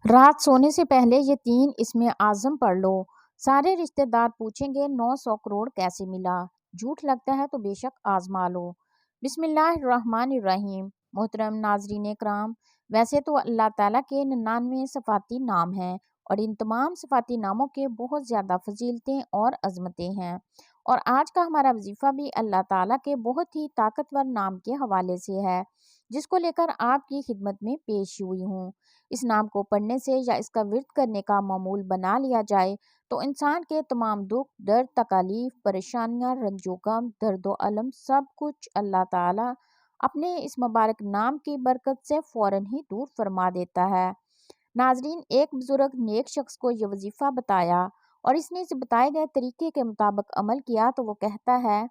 رات سونے سے پہلے یہ 3 اسم اعظم پڑھ لو۔ سارے رشتے دار پوچھیں گے 900 کروڑ کیسے ملا؟ جھوٹ لگتا ہے تو بے شک آزما لو۔ بسم اللہ الرحمن الرحیم۔ محترم ناظرین کرام، ویسے تو اللہ تعالیٰ کے 99 صفاتی نام ہیں اور ان تمام صفاتی ناموں کے بہت زیادہ فضیلتیں اور عظمتیں ہیں، اور آج کا ہمارا وظیفہ بھی اللہ تعالیٰ کے بہت ہی طاقتور نام کے حوالے سے ہے، جس کو لے کر آپ کی خدمت میں پیش ہوئی ہوں۔ اس نام کو پڑھنے سے یا اس کا ورد کرنے کا معمول بنا لیا جائے تو انسان کے تمام دکھ، درد، تکالیف، پریشانیاں، رنج و غم، درد و الم سب کچھ اللہ تعالیٰ اپنے اس مبارک نام کی برکت سے فوراً ہی دور فرما دیتا ہے۔ ناظرین، ایک بزرگ نیک شخص کو یہ وظیفہ بتایا اور اس نے اس بتائے گئے طریقے کے مطابق عمل کیا تو وہ کہتا ہے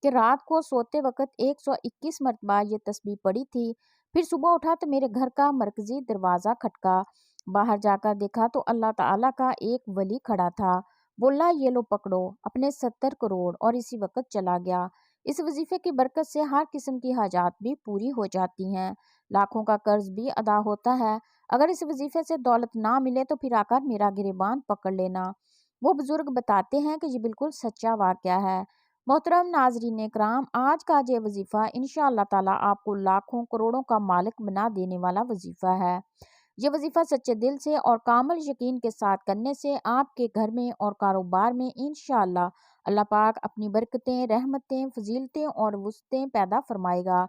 کہ رات کو سوتے وقت 121 مرتبہ یہ تسبیح پڑھی تھی، پھر صبح اٹھا تو میرے گھر کا مرکزی دروازہ کھٹکا، باہر جا کر دیکھا تو اللہ تعالیٰ کا ایک ولی کھڑا تھا، بولا یہ لو پکڑو اپنے 70 کروڑ، اور اسی وقت چلا گیا۔ اس وظیفے کی برکت سے ہر قسم کی حاجات بھی پوری ہو جاتی ہیں، لاکھوں کا قرض بھی ادا ہوتا ہے۔ اگر اس وظیفے سے دولت نہ ملے تو پھر آ کر میرا گریبان پکڑ لینا۔ وہ بزرگ بتاتے ہیں کہ یہ بالکل سچا واقعہ ہے۔ محترم ناظرین کرام، آج کا یہ وظیفہ انشاءاللہ تعالیٰ آپ کو لاکھوں کروڑوں کا مالک بنا دینے والا وظیفہ ہے۔ یہ وظیفہ سچے دل سے اور کامل یقین کے ساتھ کرنے سے آپ کے گھر میں اور کاروبار میں انشاءاللہ اللہ پاک اپنی برکتیں، رحمتیں، فضیلتیں اور وسعتیں پیدا فرمائے گا۔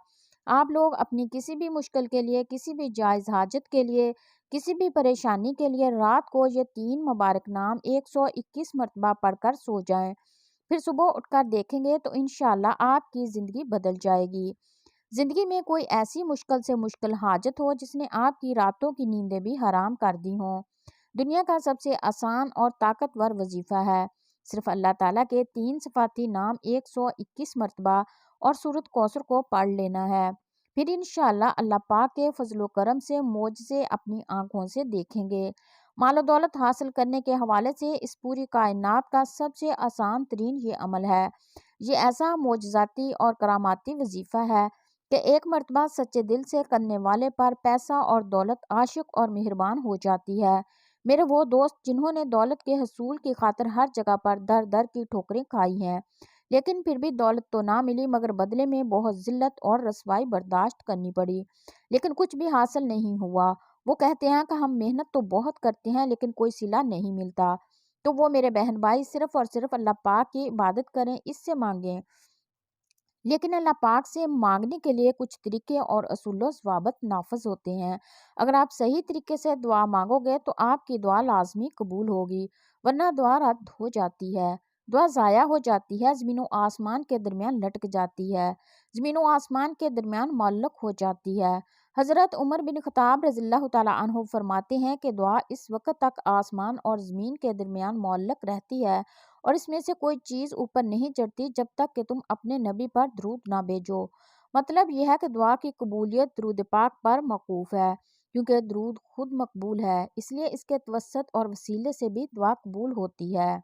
آپ لوگ اپنی کسی بھی مشکل کے لیے، کسی بھی جائز حاجت کے لیے، کسی بھی پریشانی کے لیے رات کو یہ 3 مبارک نام 121 مرتبہ پڑھ کر سو جائیں، پھر صبح اٹھ کر دیکھیں گے تو انشاءاللہ آپ کی زندگی بدل جائے گی۔ زندگی میں کوئی ایسی مشکل سے مشکل حاجت ہو جس نے آپ کی راتوں کی نیندیں بھی حرام کر دی ہوں، دنیا کا سب سے آسان اور طاقتور وظیفہ ہے صرف اللہ تعالیٰ کے 3 صفاتی نام 121 مرتبہ اور سورۃ کوثر کو پڑھ لینا ہے، پھر انشاءاللہ اللہ پاک کے فضل و کرم سے معجزے اپنی آنکھوں سے دیکھیں گے۔ مال و دولت حاصل کرنے کے حوالے سے اس پوری کائنات کا سب سے آسان ترین یہ عمل ہے۔ یہ ایسا معجزاتی اور کراماتی وظیفہ ہے کہ ایک مرتبہ سچے دل سے کرنے والے پر پیسہ اور دولت عاشق اور مہربان ہو جاتی ہے۔ میرے وہ دوست جنہوں نے دولت کے حصول کی خاطر ہر جگہ پر در در کی ٹھوکریں کھائی ہیں، لیکن پھر بھی دولت تو نہ ملی مگر بدلے میں بہت ذلت اور رسوائی برداشت کرنی پڑی، لیکن کچھ بھی حاصل نہیں ہوا۔ وہ کہتے ہیں کہ ہم محنت تو بہت کرتے ہیں لیکن کوئی صلہ نہیں ملتا۔ تو وہ میرے بہن بھائی صرف اور صرف اللہ پاک کی عبادت کریں، اس سے مانگیں، لیکن اللہ پاک سے مانگنے کے لیے کچھ طریقے اور اصول و ضوابط نافذ ہوتے ہیں۔ اگر آپ صحیح طریقے سے دعا مانگو گے تو آپ کی دعا لازمی قبول ہوگی، ورنہ دعا رد ہو جاتی ہے، دعا ضائع ہو جاتی ہے، زمین و آسمان کے درمیان لٹک جاتی ہے، زمین و آسمان کے درمیان معلق ہو جاتی ہے۔ حضرت عمر بن خطاب رضی اللہ تعالیٰ عنہ فرماتے ہیں کہ دعا اس وقت تک آسمان اور زمین کے درمیان معلق رہتی ہے اور اس میں سے کوئی چیز اوپر نہیں چڑھتی جب تک کہ تم اپنے نبی پر درود نہ بھیجو۔ مطلب یہ ہے کہ دعا کی قبولیت درود پاک پر موقوف ہے، کیونکہ درود خود مقبول ہے، اس لیے اس کے توسط اور وسیلے سے بھی دعا قبول ہوتی ہے۔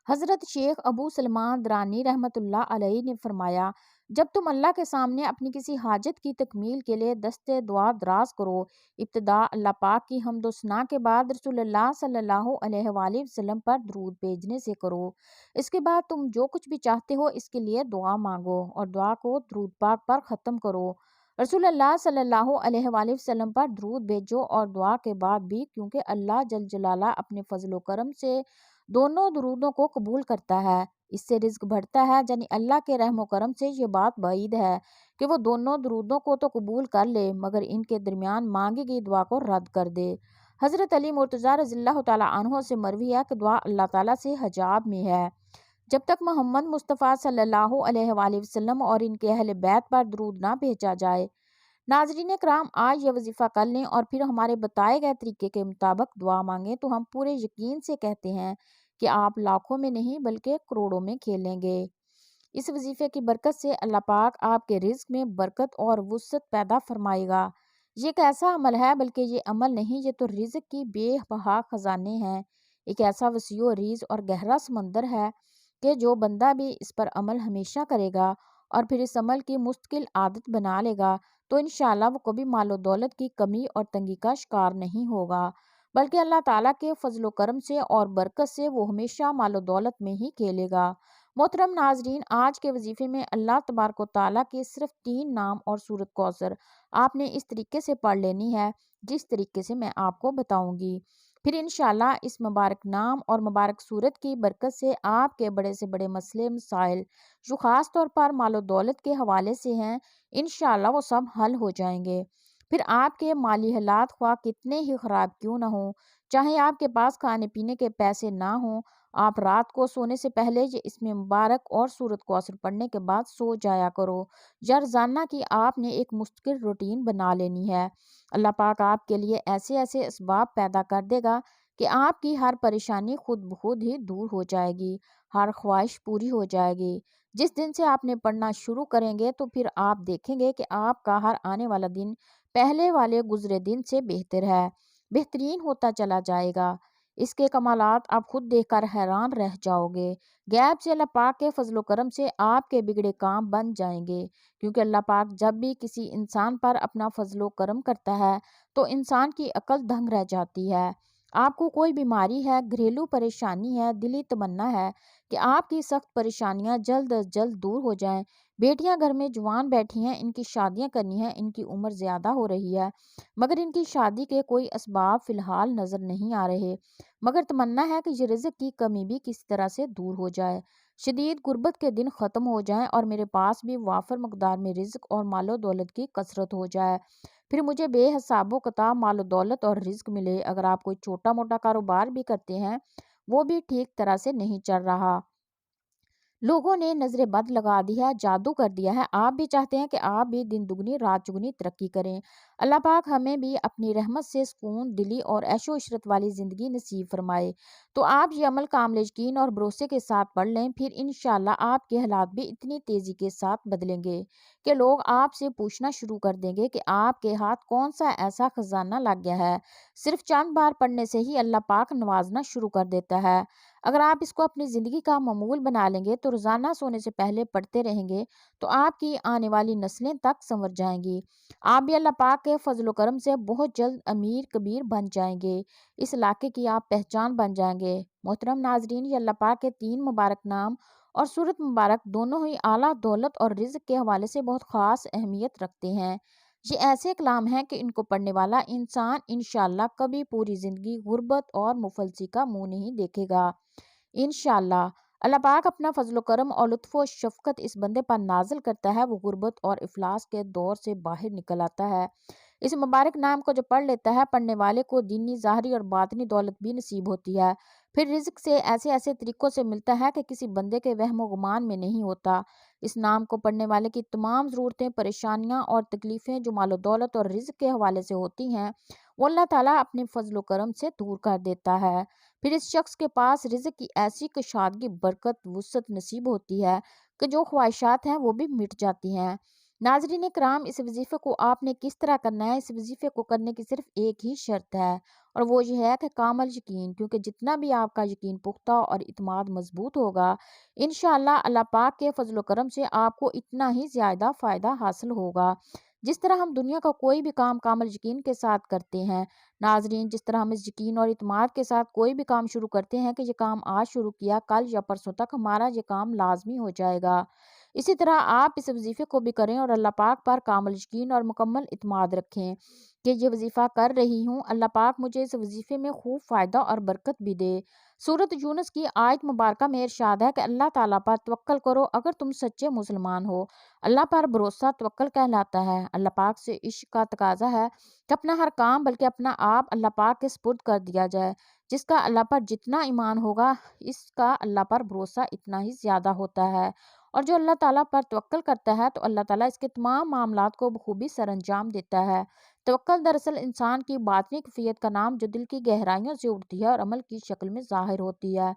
حضرت شیخ ابو سلمان درانی رحمۃ اللہ علیہ نے فرمایا، جب تم اللہ کے سامنے اپنی کسی حاجت کی تکمیل کے لیے دست دعا دراز کرو، ابتدا اللہ پاک کی حمد و ثنا کے بعد رسول اللہ صلی اللہ علیہ وآلہ وسلم پر درود بھیجنے سے کرو۔ اس کے بعد تم جو کچھ بھی چاہتے ہو اس کے لیے دعا مانگو اور دعا کو درود پاک پر ختم کرو۔ رسول اللہ صلی اللہ علیہ وآلہ وسلم پر درود بھیجو اور دعا کے بعد بھی، کیونکہ اللہ جل جلالہ اپنے فضل و کرم سے دونوں درودوں کو قبول کرتا ہے، اس سے رزق بڑھتا ہے، یعنی اللہ کے رحم و کرم سے یہ بات بعید ہے کہ وہ دونوں درودوں کو تو قبول کر لے مگر ان کے درمیان مانگی گئی دعا کو رد کر دے۔ حضرت علی مرتضیٰ رضی اللہ تعالیٰ عنہ سے مروی ہے کہ دعا اللہ تعالیٰ سے حجاب میں ہے، جب تک محمد مصطفیٰ صلی اللہ علیہ وآلہ وسلم اور ان کے اہل بیت پر درود نہ بھیجا جائے۔ ناظرین کرام، آج یہ وظیفہ کر لیں اور پھر ہمارے بتائے گئے طریقے کے مطابق دعا مانگیں تو ہم پورے یقین سے کہتے ہیں کہ آپ لاکھوں میں نہیں بلکہ کروڑوں میں کھیلیں گے۔ اس وظیفے کی برکت سے اللہ پاک آپ کے رزق میں برکت اور وسعت پیدا فرمائے گا۔ یہ ایک ایسا عمل ہے، بلکہ یہ عمل نہیں، یہ تو رزق کی بے بہا خزانے ہیں، ایک ایسا وسیع و ریز اور گہرا سمندر ہے کہ جو بندہ بھی اس پر عمل ہمیشہ کرے گا اور پھر اس عمل کی مستقل عادت بنا لے گا تو انشاءاللہ وہ کبھی مال و دولت کی کمی اور تنگی کا شکار نہیں ہوگا، بلکہ اللہ تعالیٰ کے فضل و کرم سے اور برکت سے وہ ہمیشہ مال و دولت میں ہی کھیلے گا۔ محترم ناظرین، آج کے وظیفے میں اللہ تبارک و تعالیٰ کے صرف 3 نام اور سورۃ کوثر آپ نے اس طریقے سے پڑھ لینی ہے جس طریقے سے میں آپ کو بتاؤں گی۔ پھر انشاءاللہ اس مبارک نام اور مبارک سورت کی برکت سے آپ کے بڑے سے بڑے مسئلے مسائل جو خاص طور پر مال و دولت کے حوالے سے ہیں انشاءاللہ وہ سب حل ہو جائیں گے۔ پھر آپ کے مالی حالات خواہ کتنے ہی خراب کیوں نہ ہوں، چاہے آپ کے پاس کھانے پینے کے پیسے نہ ہوں، آپ رات کو سونے سے پہلے یہ اس میں مبارک اور سورۃ کوثر پڑھنے کے بعد سو جایا کرو۔ یا روزانہ کی آپ نے ایک مستقل روٹین بنا لینی ہے۔ اللہ پاک آپ کے لیے ایسے ایسے اسباب پیدا کر دے گا کہ آپ کی ہر پریشانی خود بخود ہی دور ہو جائے گی، ہر خواہش پوری ہو جائے گی۔ جس دن سے آپ نے پڑھنا شروع کریں گے تو پھر آپ دیکھیں گے کہ آپ کا ہر آنے والا دن پہلے والے گزرے دن سے بہتر ہے، بہترین ہوتا چلا جائے گا۔ اس کے کمالات آپ خود دیکھ کر حیران رہ جاؤ گے۔ غیب سے اللہ پاک کے فضل و کرم سے آپ کے بگڑے کام بن جائیں گے، کیونکہ اللہ پاک جب بھی کسی انسان پر اپنا فضل و کرم کرتا ہے تو انسان کی عقل دنگ رہ جاتی ہے۔ آپ کو کوئی بیماری ہے، گھریلو پریشانی ہے، دلی تمنا ہے کہ آپ کی سخت پریشانیاں جلد از جلد دور ہو جائیں۔ بیٹیاں گھر میں جوان بیٹھی ہیں، ان کی شادیاں کرنی ہیں، ان کی عمر زیادہ ہو رہی ہے مگر ان کی شادی کے کوئی اسباب فی الحال نظر نہیں آ رہے، مگر تمنا ہے کہ یہ رزق کی کمی بھی کسی طرح سے دور ہو جائے، شدید غربت کے دن ختم ہو جائیں اور میرے پاس بھی وافر مقدار میں رزق اور مال و دولت کی کثرت ہو جائے، پھر مجھے بے حساب و کتاب مال و دولت اور رزق ملے۔ اگر آپ کوئی چھوٹا موٹا کاروبار بھی کرتے ہیں وہ بھی ٹھیک طرح سے نہیں چل رہا، لوگوں نے نظر بد لگا دی ہے، جادو کر دیا ہے، آپ بھی چاہتے ہیں کہ آپ بھی دن دگنی رات چگنی ترقی کریں، اللہ پاک ہمیں بھی اپنی رحمت سے سکون دلی اور عیش و عشرت والی زندگی نصیب فرمائے۔ تو آپ یہ عمل کامل یقین اور بھروسے کے ساتھ پڑھ لیں، پھر انشاءاللہ آپ کے حالات بھی اتنی تیزی کے ساتھ بدلیں گے کہ لوگ آپ سے پوچھنا شروع کر دیں گے کہ آپ کے ہاتھ کون سا ایسا خزانہ لگ گیا ہے۔ صرف چند بار پڑھنے سے ہی اللہ پاک نوازنا شروع کر دیتا ہے۔ اگر آپ اس کو اپنی زندگی کا معمول بنا لیں گے تو روزانہ سونے سے پہلے پڑھتے رہیں گے تو آپ کی آنے والی نسلیں تک سنور جائیں گی، آپ بھی اللہ پاک کے فضل و کرم سے بہت جلد امیر کبیر بن جائیں گے، اس علاقے کی آپ پہچان بن جائیں گے۔ محترم ناظرین، یہ اللہ پاک کے 3 مبارک نام اور سورت مبارک دونوں ہی اعلیٰ دولت اور رزق کے حوالے سے بہت خاص اہمیت رکھتے ہیں۔ یہ ایسے کلام ہیں کہ ان کو پڑھنے والا انسان انشاءاللہ کبھی پوری زندگی غربت اور مفلسی کا منہ نہیں دیکھے گا۔ انشاءاللہ اللہ پاک اپنا فضل و کرم اور لطف و شفقت اس بندے پر نازل کرتا ہے، وہ غربت اور افلاس کے دور سے باہر نکل آتا ہے۔ اس مبارک نام کو جو پڑھ لیتا ہے پڑھنے والے کو دینی ظاہری اور باطنی دولت بھی نصیب ہوتی ہے، پھر رزق سے ایسے ایسے طریقوں سے ملتا ہے کہ کسی بندے کے وہم و گمان میں نہیں ہوتا۔ اس نام کو پڑھنے والے کی تمام ضرورتیں، پریشانیاں اور تکلیفیں جو مال و دولت اور رزق کے حوالے سے ہوتی ہیں وہ اللہ تعالیٰ اپنے فضل و کرم سے دور کر دیتا ہے، پھر اس شخص کے پاس رزق کی ایسی کشادگی، برکت، وسعت نصیب ہوتی ہے کہ جو خواہشات ہیں وہ بھی مٹ جاتی ہیں۔ ناظرین کرام، اس وظیفے کو آپ نے کس طرح کرنا ہے؟ اس وظیفے کو کرنے کی صرف ایک ہی شرط ہے اور وہ یہ ہے کہ کامل یقین، کیونکہ جتنا بھی آپ کا یقین پختہ اور اعتماد مضبوط ہوگا انشاءاللہ اللہ پاک کے فضل و کرم سے آپ کو اتنا ہی زیادہ فائدہ حاصل ہوگا۔ جس طرح ہم دنیا کا کوئی بھی کام کامل یقین کے ساتھ کرتے ہیں ناظرین، جس طرح ہم اس یقین اور اعتماد کے ساتھ کوئی بھی کام شروع کرتے ہیں کہ یہ کام آج شروع کیا، کل یا پرسوں تک ہمارا یہ کام لازمی ہو جائے گا، اسی طرح آپ اس وظیفے کو بھی کریں اور اللہ پاک پر کامل یقین اور مکمل اعتماد رکھیں کہ یہ وظیفہ کر رہی ہوں، اللہ پاک مجھے اس وظیفے میں خوب فائدہ اور برکت بھی دے۔ سورۃ یونس کی آیت مبارکہ میں ارشاد ہے کہ اللہ تعالیٰ پر توکل کرو اگر تم سچے مسلمان ہو۔ اللہ پر بھروسہ توکل کہلاتا ہے۔ اللہ پاک سے عشق کا تقاضا ہے کہ اپنا ہر کام بلکہ اپنا آپ اللہ پاک کے سپرد کر دیا جائے۔ جس کا اللہ پر جتنا ایمان ہوگا اس کا اللہ پر بھروسہ اتنا ہی زیادہ ہوتا ہے، اور جو اللہ تعالیٰ پر توکل کرتا ہے تو اللہ تعالیٰ اس کے تمام معاملات کو بخوبی سر انجام دیتا ہے۔ توکل دراصل انسان کی باطنی کیفیت کا نام جو دل کی گہرائیوں سے اٹھتی ہے اور عمل کی شکل میں ظاہر ہوتی ہے۔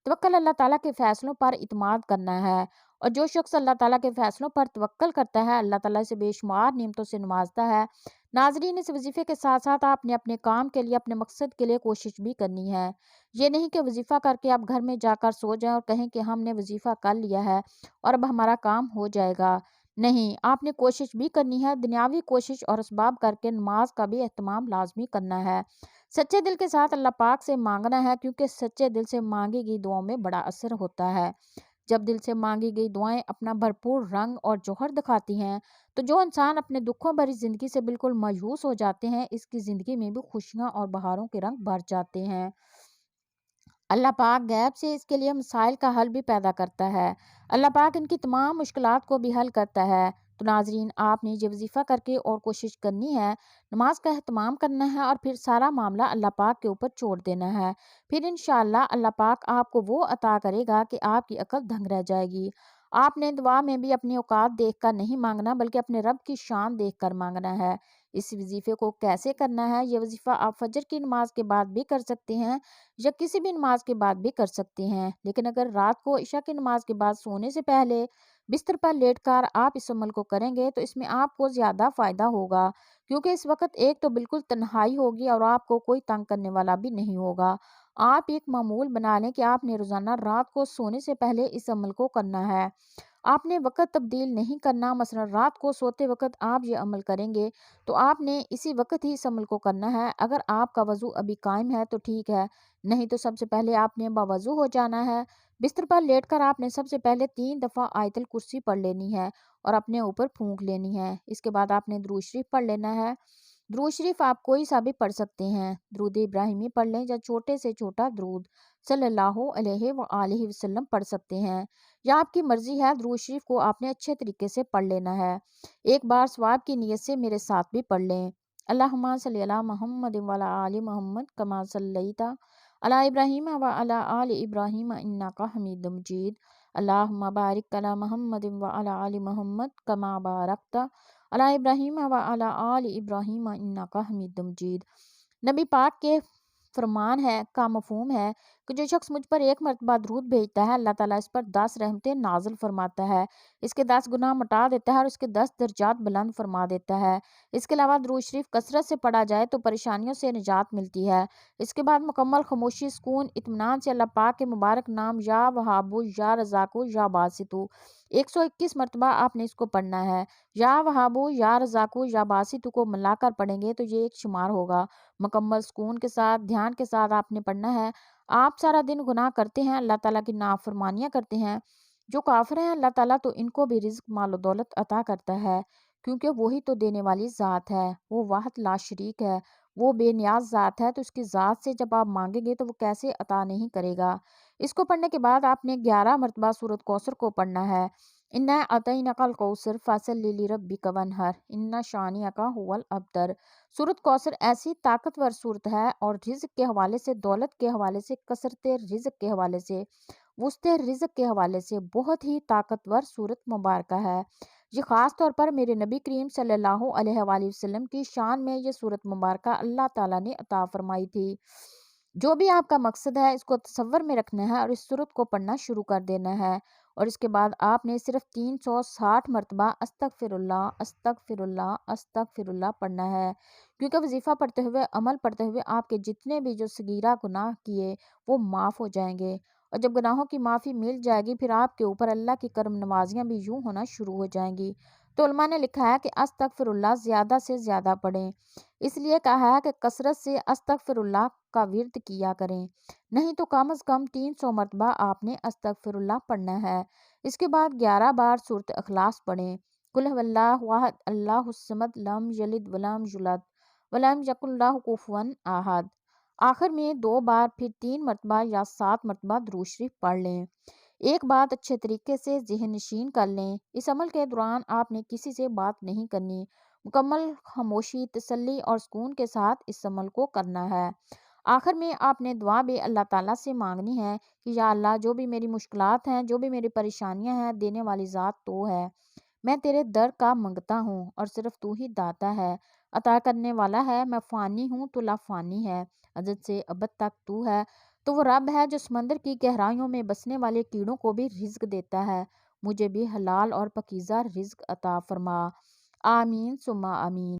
توکل اللہ تعالیٰ کے فیصلوں پر اعتماد کرنا ہے، اور جو شخص اللہ تعالیٰ کے فیصلوں پر توکل کرتا ہے اللہ تعالیٰ اسے بے شمار نعمتوں سے نوازتا ہے۔ ناظرین، اس وظیفے کے ساتھ ساتھ آپ نے اپنے کام کے لیے، اپنے مقصد کے لیے کوشش بھی کرنی ہے۔ یہ نہیں کہ وظیفہ کر کے آپ گھر میں جا کر سو جائیں اور کہیں کہ ہم نے وظیفہ کر لیا ہے اور اب ہمارا کام ہو جائے گا۔ نہیں، آپ نے کوشش بھی کرنی ہے، دنیاوی کوشش اور اسباب کر کے نماز کا بھی اہتمام لازمی کرنا ہے۔ سچے دل کے ساتھ اللہ پاک سے مانگنا ہے، کیونکہ سچے دل سے مانگی گئی دعاؤں میں بڑا اثر ہوتا ہے۔ جب دل سے مانگی گئی دعائیں اپنا بھرپور رنگ اور جوہر دکھاتی ہیں تو جو انسان اپنے دکھوں بھری زندگی سے بالکل مایوس ہو جاتے ہیں، اس کی زندگی میں بھی خوشیاں اور بہاروں کے رنگ بھر جاتے ہیں۔ اللہ پاک غیب سے اس کے لیے مسائل کا حل بھی پیدا کرتا ہے۔ اللہ پاک ان کی تمام مشکلات کو بھی حل کرتا ہے۔ تو ناظرین، آپ نے یہ وظیفہ کر کے اور کوشش کرنی ہے، نماز کا اہتمام کرنا ہے اور پھر سارا معاملہ اللہ پاک کے اوپر چھوڑ دینا ہے۔ پھر انشاءاللہ اللہ پاک آپ کو وہ عطا کرے گا کہ آپ کی عقل دھنگ رہ جائے گی۔ آپ نے دعا میں بھی اپنی اوقات دیکھ کر نہیں مانگنا، بلکہ اپنے رب کی شان دیکھ کر مانگنا ہے۔ اس وظیفے کو کیسے کرنا ہے؟ یہ وظیفہ آپ فجر کی نماز کے بعد بھی کر سکتے ہیں یا کسی بھی نماز کے بعد بھی کر سکتے ہیں، لیکن اگر رات کو عشاء کی نماز کے بعد سونے سے پہلے بستر پر لیٹ کر آپ اس عمل کو کریں گے تو اس میں آپ کو زیادہ فائدہ ہوگا، کیونکہ اس وقت ایک تو بالکل تنہائی ہوگی اور آپ کو کوئی تنگ کرنے والا بھی نہیں ہوگا۔ آپ ایک معمول بنا لیں کہ آپ نے روزانہ رات کو سونے سے پہلے اس عمل کو کرنا ہے۔ آپ نے وقت تبدیل نہیں کرنا، مثلا رات کو سوتے وقت آپ یہ عمل کریں گے تو آپ نے اسی وقت ہی اس عمل کو کرنا ہے۔ اگر آپ کا وضو ابھی قائم ہے تو ٹھیک ہے، نہیں تو سب سے پہلے آپ نے باوضو ہو جانا ہے۔ بستر پر لیٹ کر آپ نے سب سے پہلے 3 دفعہ آیت الکرسی پڑھ لینی ہے اور اپنے اوپر پھونک لینی ہے۔ اس کے بعد آپ نے درود شریف پڑھ لینا ہے۔ درود شریف آپ کوئی سا بھی پڑھ سکتے ہیں، درود ابراہیمی پڑھ لیں یا چھوٹے سے چھوٹا درود صلی اللہ علیہ وآلہ وسلم پڑھ سکتے ہیں، یا آپ کی مرضی ہے۔ درود شریف کو آپ نے اچھے طریقے سے پڑھ لینا ہے۔ ایک بار ثواب کی نیت سے میرے ساتھ بھی پڑھ لیں۔ اللہم صلی علی محمد وعلی آل محمد کما صلیت علی ابراہیم وعلی آل ابراہیم انک حمید مجید۔ اللہم بارک علی محمد وعلی آل محمد کما بارکت علی ابراہیم وعلی آل ابراہیم انک حمید مجید۔ نبی پاک کے فرمان ہے کا مفہوم ہے کہ جو شخص مجھ پر ایک مرتبہ درود بھیجتا ہے، اللہ تعالیٰ اس پر 10 رحمتیں نازل فرماتا ہے، اس کے 10 گناہ مٹا دیتا ہے اور اس کے 10 درجات بلند فرما دیتا ہے۔ اس کے علاوہ درود شریف کثرت سے پڑھا جائے تو پریشانیوں سے نجات ملتی ہے۔ اس کے بعد مکمل خاموشی، سکون، اطمینان سے اللہ پاک کے مبارک نام یا وہابو یا رزاقو یا باسطو 121 مرتبہ آپ نے اس کو پڑھنا ہے۔ یا وہابو یا رزاقو یا باسطو کو ملا کر پڑھیں گے تو یہ ایک شمار ہوگا۔ مکمل سکون کے ساتھ، دھیان کے ساتھ آپ نے پڑھنا ہے۔ آپ سارا دن گناہ کرتے ہیں، اللہ تعالیٰ کی نافرمانیاں کرتے ہیں۔ جو کافر ہیں اللہ تعالیٰ تو ان کو بھی رزق، مال و دولت عطا کرتا ہے، کیونکہ وہی تو دینے والی ذات ہے، وہ واحد لا شریک ہے، وہ بے نیاز ذات ہے۔ تو اس کی ذات سے جب آپ مانگیں گے تو وہ کیسے عطا نہیں کرے گا۔ اس کو پڑھنے کے بعد آپ نے 11 مرتبہ سورۃ کوثر کو پڑھنا ہے۔ انا اعطیناک الکوثر فصل لربک وانحر ان شانئک ھو الابتر۔ سورۃ کوثر ایسی طاقتور سورت ہے اور رزق کے حوالے سے، دولت کے حوالے سے، کثرت رزق کے حوالے سے، وسط رزق کے حوالے سے بہت ہی طاقتور سورت مبارکہ ہے۔ یہ خاص طور پر میرے نبی کریم صلی اللہ علیہ وآلہ وسلم کی شان میں یہ سورت مبارکہ اللہ تعالیٰ نے عطا فرمائی تھی۔ جو بھی آپ کا مقصد ہے اس کو تصور میں رکھنا ہے اور اس سورت کو پڑھنا شروع کر دینا ہے، اور اس کے بعد آپ نے صرف 360 مرتبہ استغفر اللہ استغفر اللہ استغفر اللہ پڑھنا ہے، کیونکہ وظیفہ پڑھتے ہوئے، عمل پڑھتے ہوئے آپ کے جتنے بھی جو صغیرہ گناہ کیے وہ معاف ہو جائیں گے، اور جب گناہوں کی معافی مل جائے گی پھر آپ کے اوپر اللہ کی کرم نوازیاں بھی یوں ہونا شروع ہو جائیں گی۔ تو علماء نے لکھا ہے کہ استغفر اللہ زیادہ سے زیادہ پڑھیں، اس لیے کہا ہے کہ کثرت سے استغفر اللہ کا ورد کیا کریں، نہیں تو کم از کم 300 مرتبہ آپ نے استغفر اللہ پڑھنا ہے۔ اس کے بعد 11 بار سورۃ اخلاص پڑھیں۔ قل هو اللہ واحد اللہ الصمد لم یلد ولم یولد ولم یکن لہ کفوا احد۔ آخر میں 2 بار، پھر 3 مرتبہ یا 7 مرتبہ درود شریف پڑھ لیں۔ ایک بات اچھے طریقے سے ذہن نشین کر لیں، اس عمل کے دوران آپ نے کسی سے بات نہیں کرنی، مکمل خاموشی، تسلی اور سکون کے ساتھ اس عمل کو کرنا ہے۔ آخر میں آپ نے دعا بھی اللہ تعالیٰ سے مانگنی ہے کہ یا اللہ، جو بھی میری مشکلات ہیں، جو بھی میری پریشانیاں ہیں، دینے والی ذات تو ہے، میں تیرے در کا منگتا ہوں اور صرف تو ہی داتا ہے، عطا کرنے والا ہے، میں فانی ہوں تو لا فانی ہے، ازل سے ابد تک تو ہے، تو وہ رب ہے جو سمندر کی گہرائیوں میں بسنے والے کیڑوں کو بھی رزق دیتا ہے، مجھے بھی حلال اور پاکیزہ رزق عطا فرما، آمین ثم آمین۔